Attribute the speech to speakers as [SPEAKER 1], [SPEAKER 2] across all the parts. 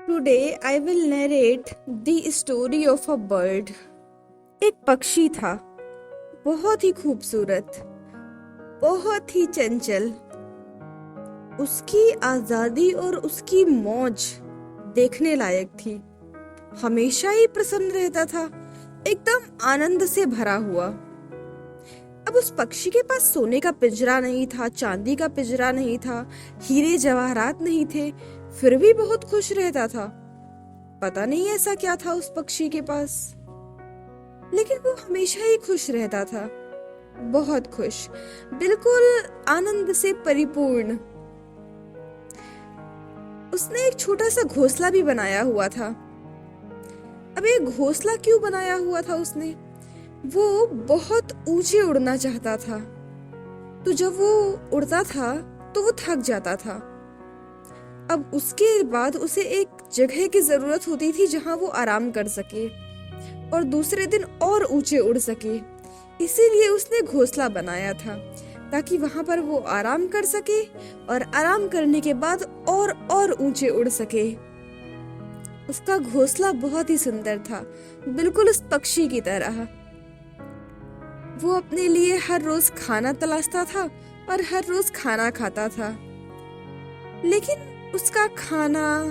[SPEAKER 1] Today I will narrate the story of a bird. एक पक्षी था, बहुत ही खूबसूरत, बहुत ही चंचल। उसकी आजादी और उसकी मौज देखने लायक थी। हमेशा ही प्रसन्न रहता था, एकदम आनंद से भरा हुआ। अब उस पक्षी के पास सोने का पिंजरा नहीं था, चांदी का पिंजरा नहीं था, हीरे जवाहरात नहीं थे, फिर भी बहुत खुश रहता था। पता नहीं ऐसा क्या था उस पक्षी के पास, लेकिन वो हमेशा ही खुश रहता था, बहुत खुश, बिल्कुल आनंद से परिपूर्ण। उसने एक छोटा सा घोंसला भी बनाया हुआ था। अब ये घोंसला क्यों बनाया हुआ था उसने? वो बहुत ऊंचे उड़ना चाहता था, तो जब वो उड़ता था तो वो थक जाता था। अब उसके बाद उसे एक जगह की जरूरत होती थी जहां वो आराम कर सके और दूसरे दिन और ऊंचे उड़ सके। इसीलिए उसने घोंसला बनाया था, ताकि वहां पर वो आराम कर सके और आराम करने के बाद और ऊंचे उड़ सके। उसका घोंसला बहुत ही सुंदर था, बिल्कुल उस पक्षी की तरह। वो अपने लिए हर रोज खाना तलाशता था और हर रोज खाना खाता था, लेकिन उसका खाना,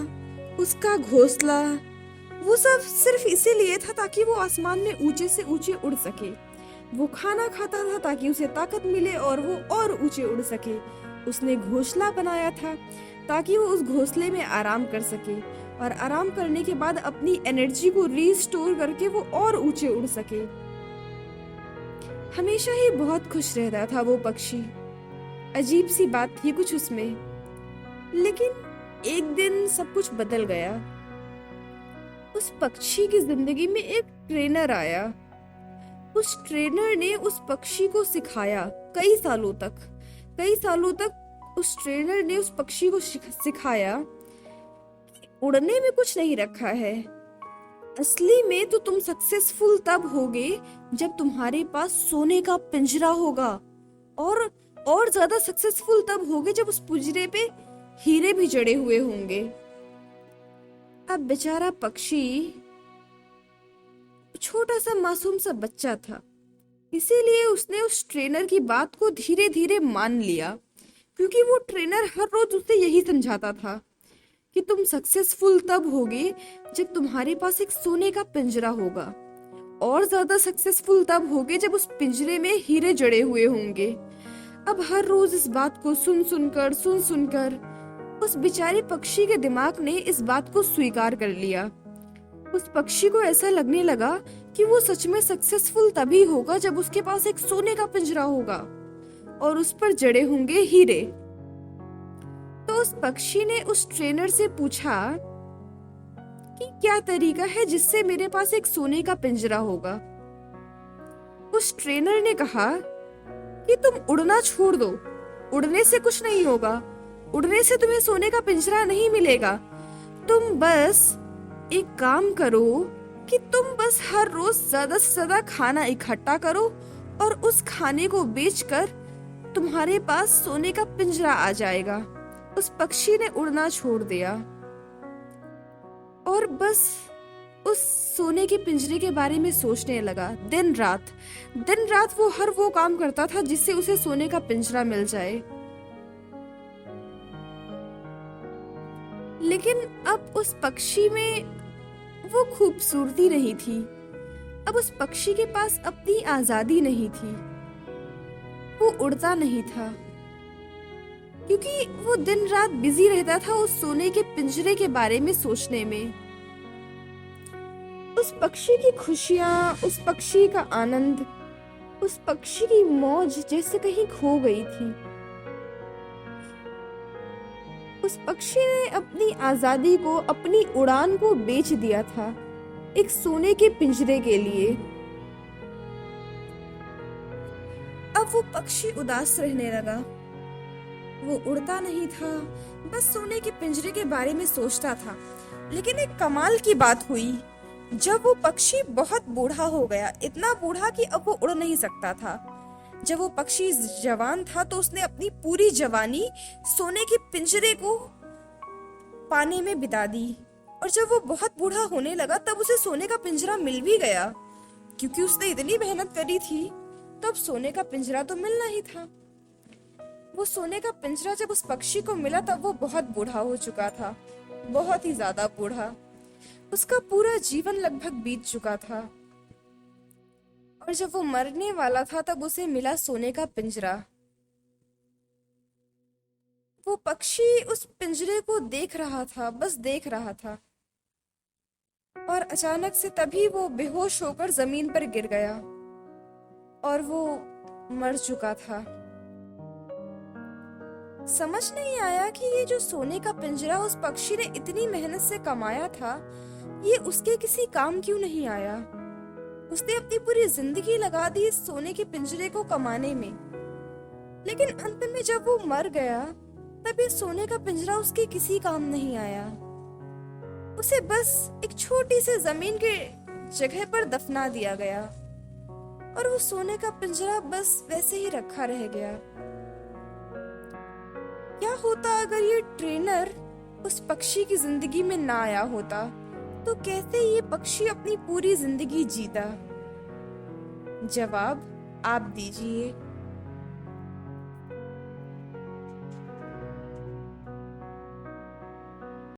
[SPEAKER 1] उसका घोंसला, वो सब सिर्फ इसीलिए था ताकि वो आसमान में ऊंचे से ऊंचे उड़ सके। वो खाना खाता था ताकि उसे ताकत मिले और वो और ऊंचे उड़ सके। उसने घोंसला बनाया था ताकि वो उस घोंसले में आराम कर सके और आराम करने के बाद अपनी एनर्जी को रीस्टोर करके वो और ऊंचे उड़ सके। हमेशा ही बहुत खुश रहता था वो पक्षी। अजीब सी बात थी कुछ उसमें, लेकिन एक दिन सब कुछ बदल गया। उस पक्षी की जिंदगी में एक ट्रेनर आया। उस ट्रेनर ने उस पक्षी को सिखाया कई सालों तक उस ट्रेनर ने उस पक्षी को सिखाया कि उड़ने में कुछ नहीं रखा है। असली में तो तुम सक्सेसफुल तब होगे जब तुम्हारे पास सोने का पिंजरा होगा, और ज्यादा सक्सेसफुल तब होगे जब उस पिंजरे पे हीरे भी जड़े हुए होंगे। अब बेचारा पक्षी छोटा सा मासूम सा बच्चा था, इसीलिए उसने उस ट्रेनर की बात को धीरे धीरे मान लिया, क्योंकि वो ट्रेनर हर रोज उसे यही समझाता था कि तुम सक्सेसफुल तब होगे जब तुम्हारे पास एक सोने का पिंजरा होगा, और ज्यादा सक्सेसफुल तब होगे जब उस पिंजरे में हीरे जड़े हुए होंगे। अब हर रोज इस बात को सुन सुनकर उस बेचारे पक्षी के दिमाग ने इस बात को स्वीकार कर लिया। उस पक्षी को ऐसा लगने लगा कि वो सच में सक्सेसफुल तभी होगा जब उसके पास एक सोने का पिंजरा होगा और उस पर जड़े होंगे हीरे। तो उस पक्षी ने उस ट्रेनर से पूछा कि क्या तरीका है जिससे मेरे पास एक सोने का पिंजरा होगा। उस ट्रेनर ने कहा कि तुम उड़ना छोड़ दो, उड़ने से कुछ नहीं होगा, उड़ने से तुम्हें सोने का पिंजरा नहीं मिलेगा। तुम बस एक काम करो कि तुम बस हर रोज ज्यादा से ज्यादा खाना इकट्ठा करो और उस खाने को बेचकर तुम्हारे पास सोने का पिंजरा आ जाएगा। उस पक्षी ने उड़ना छोड़ दिया और बस उस सोने के पिंजरे के बारे में सोचने लगा। दिन रात वो हर वो काम करता था जिससे उसे सोने का पिंजरा मिल जाए। लेकिन अब उस पक्षी में वो खूबसूरती नहीं थी। अब उस पक्षी के पास अपनी आजादी नहीं थी। वो उड़ता नहीं था, क्योंकि वो दिन रात बिजी रहता था उस सोने के पिंजरे के बारे में सोचने में। उस पक्षी की खुशियां, उस पक्षी का आनंद, उस पक्षी की मौज जैसे कहीं खो गई थी। उस पक्षी ने अपनी आजादी को, अपनी उड़ान को बेच दिया था एक सोने के पिंजरे के लिए। अब वो पक्षी उदास रहने लगा। वो उड़ता नहीं था, बस सोने के पिंजरे के बारे में सोचता था। लेकिन एक कमाल की बात हुई, जब वो पक्षी बहुत बूढ़ा हो गया, इतना बूढ़ा कि अब वो उड़ नहीं सकता था। जब वो पक्षी जवान था तो उसने अपनी पूरी जवानी सोने के पिंजरे को पाने में बिता दी। और जब वो बहुत बूढ़ा होने लगा तब उसे सोने का पिंजरा मिल भी गया, क्योंकि उसने इतनी मेहनत करी थी। तब सोने का पिंजरा तो मिलना ही था। वो सोने का पिंजरा जब उस पक्षी को मिला तब वो बहुत बूढ़ा हो चुका था, बहुत ही ज्यादा बूढ़ा। उसका पूरा जीवन लगभग बीत चुका था। और जब वो मरने वाला था तब उसे मिला सोने का पिंजरा। वो पक्षी उस पिंजरे को देख रहा था, बस देख रहा था। और अचानक से तभी वो बेहोश होकर जमीन पर गिर गया और वो मर चुका था। समझ नहीं आया कि ये जो सोने का पिंजरा उस पक्षी ने इतनी मेहनत से कमाया था, ये उसके किसी काम क्यों नहीं आया। उसने अपनी पूरी जिंदगी लगा दी इस सोने के पिंजरे को कमाने में, लेकिन अंत में जब वो मर गया तब ये सोने का पिंजरा उसके किसी काम नहीं आया। उसे बस एक छोटी सी जमीन के जगह पर दफना दिया गया और वो सोने का पिंजरा बस वैसे ही रखा रह गया। क्या होता अगर ये ट्रेनर उस पक्षी की जिंदगी में ना आया होता, तो कैसे ये पक्षी अपनी पूरी जिंदगी जीता? जवाब आप दीजिए।